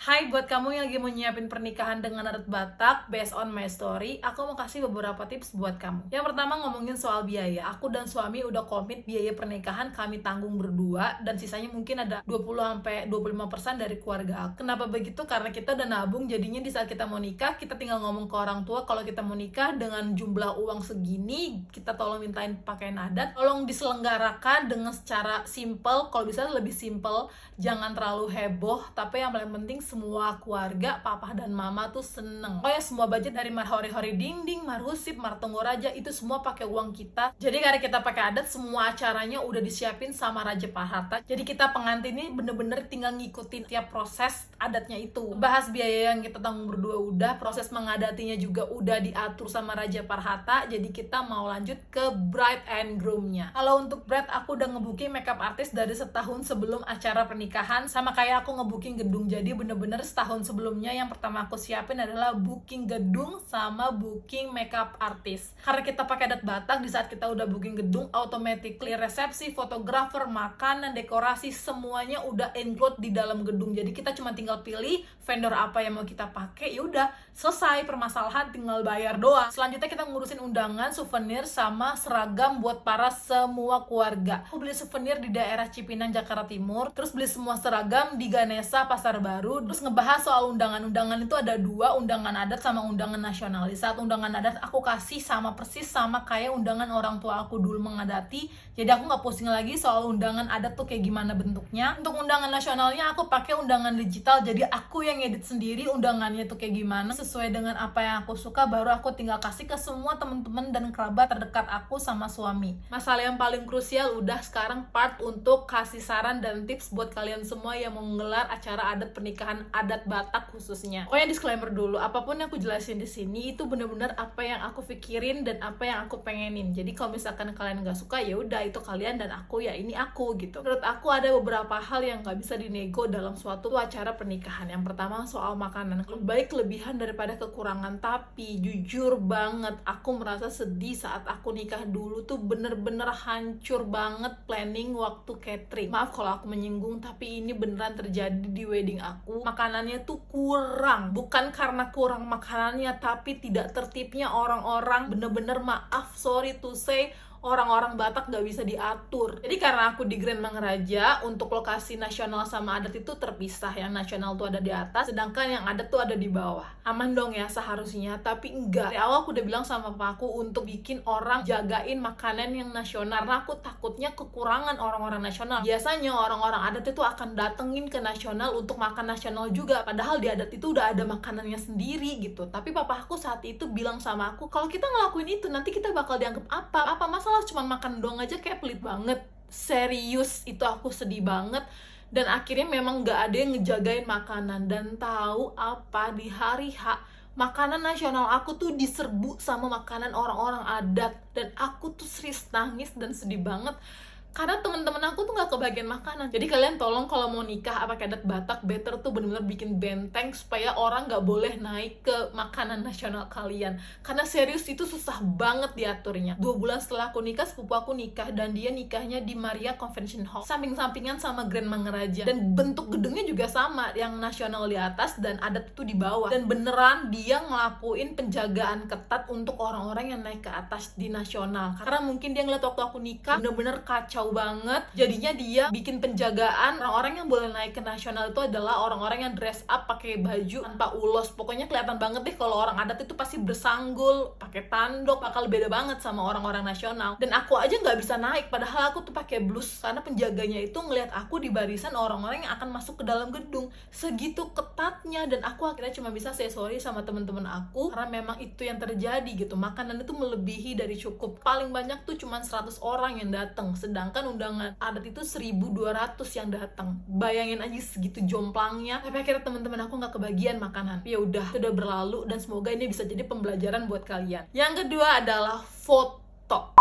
Hai, buat kamu yang lagi mau nyiapin pernikahan dengan adat Batak, based on my story, aku mau kasih beberapa tips buat kamu. Yang pertama ngomongin soal biaya. Aku dan suami udah komit biaya pernikahan kami tanggung berdua, dan sisanya mungkin ada 20-25% dari keluarga aku. Kenapa begitu? Karena kita udah nabung, jadinya di saat kita mau nikah, kita tinggal ngomong ke orang tua kalau kita mau nikah dengan jumlah uang segini, kita tolong mintain pakaian adat, tolong diselenggarakan dengan secara simple, kalau bisa lebih simple, jangan terlalu heboh, tapi yang paling penting semua keluarga, papa dan mama tuh seneng. Pokoknya semua budget dari marhori-hori dinding, marhusip, martonggo raja, itu semua pakai uang kita. Jadi karena kita pakai adat, semua acaranya udah disiapin sama Raja Parhata. Jadi kita pengantin ini bener-bener tinggal ngikutin tiap proses adatnya itu. Bahas biaya yang kita tanggung berdua udah, proses mengadatinya juga udah diatur sama Raja Parhata. Jadi kita mau lanjut ke bride and groom-nya. Kalau untuk bride, aku udah ngebooking makeup artist dari setahun sebelum acara pernikahan, sama kayak aku ngebooking gedung. Jadi bener-bener setahun sebelumnya yang pertama aku siapin adalah booking gedung sama booking makeup artist. Karena kita pakai adat Batak, di saat kita udah booking gedung, automatically resepsi, fotografer, makanan, dekorasi, semuanya udah include di dalam gedung. Jadi kita cuma tinggal pilih vendor apa yang mau kita pakai, ya udah selesai permasalahan, tinggal bayar doang. Selanjutnya kita ngurusin undangan, souvenir, sama seragam buat para semua keluarga. Aku beli souvenir di daerah Cipinang, Jakarta Timur, terus beli semua seragam di Ganesha, Pasar Baru. Terus ngebahas soal undangan itu ada dua, undangan adat sama undangan nasional. Di saat undangan adat aku kasih sama persis sama kayak undangan orang tua aku dulu mengadati, jadi aku nggak pusing lagi soal undangan adat tuh kayak gimana bentuknya. Untuk undangan nasionalnya aku pakai undangan digital, jadi aku yang edit sendiri undangannya tuh kayak gimana sesuai dengan apa yang aku suka, baru aku tinggal kasih ke semua teman-teman dan kerabat terdekat aku sama suami. Masalah yang paling krusial udah, sekarang part untuk kasih saran dan tips buat kalian semua yang mau menggelar acara adat pernikahan adat Batak khususnya. Pokoknya disclaimer dulu, apapun yang aku jelasin di sini itu benar-benar apa yang aku pikirin dan apa yang aku pengenin. Jadi kalau misalkan kalian nggak suka, ya udah itu kalian, dan aku ya ini aku gitu. Menurut aku ada beberapa hal yang nggak bisa dinego dalam suatu acara pernikahan. Yang pertama soal makanan, baik kelebihan daripada kekurangan. Tapi jujur banget, aku merasa sedih saat aku nikah dulu tuh bener-bener hancur banget planning waktu catering. Maaf kalau aku menyinggung, tapi ini beneran terjadi di wedding aku. Makanannya tuh kurang, bukan karena kurang makanannya, tapi tidak tertibnya orang-orang. Bener-bener maaf, sorry to say, orang-orang Batak gak bisa diatur. Jadi karena aku di Grand Mangaraja, untuk lokasi nasional sama adat itu terpisah. Yang nasional tuh ada di atas, sedangkan yang adat tuh ada di bawah. Aman dong ya seharusnya, tapi enggak. Dari awal aku udah bilang sama papaku untuk bikin orang jagain makanan yang nasional, karena aku takutnya kekurangan orang-orang nasional. Biasanya orang-orang adat itu akan datengin ke nasional untuk makan nasional juga, padahal di adat itu udah ada makanannya sendiri gitu. Tapi papaku saat itu bilang sama aku, kalau kita ngelakuin itu nanti kita bakal dianggap apa masalah, cuma makan doang aja, kayak pelit banget. Serius, itu aku sedih banget. Dan akhirnya memang gak ada yang ngejagain makanan. Dan tahu apa, di hari H makanan nasional aku tuh diserbu sama makanan orang-orang adat. Dan aku tuh serius nangis dan sedih banget karena teman-teman aku tuh nggak kebagian makanan. Jadi kalian tolong kalau mau nikah pakai adat Batak, better tuh bener-bener bikin benteng supaya orang nggak boleh naik ke makanan nasional kalian. Karena serius itu susah banget diaturnya. 2 bulan setelah aku nikah, sepupu aku nikah, dan dia nikahnya di Maria Convention Hall, samping-sampingan sama Grand Mangaraja. Dan bentuk gedungnya juga sama, yang nasional di atas dan adat itu di bawah. Dan beneran dia ngelakuin penjagaan ketat untuk orang-orang yang naik ke atas di nasional. Karena mungkin dia ngeliat waktu aku nikah bener-bener kacau banget, jadinya dia bikin penjagaan. Orang-orang yang boleh naik ke nasional itu adalah orang-orang yang dress up pakai baju tanpa ulos. Pokoknya kelihatan banget deh kalau orang adat itu pasti bersanggul, pakai tanduk, bakal beda banget sama orang-orang nasional. Dan aku aja nggak bisa naik, padahal aku tuh pakai blus, karena penjaganya itu ngelihat aku di barisan orang-orang yang akan masuk ke dalam gedung. Segitu ketatnya, dan aku akhirnya cuma bisa say sorry sama teman-teman aku karena memang itu yang terjadi gitu. Makanan itu melebihi dari cukup. Paling banyak tuh cuma 100 orang yang datang, sedangkan undangan adat itu 1.200 yang datang. Bayangin aja segitu jomplangnya. Tapi akhirnya teman-teman aku nggak kebagian makanan. Ya udah, itu udah berlalu, dan semoga ini bisa jadi pembelajaran buat kalian. Yang kedua adalah foto.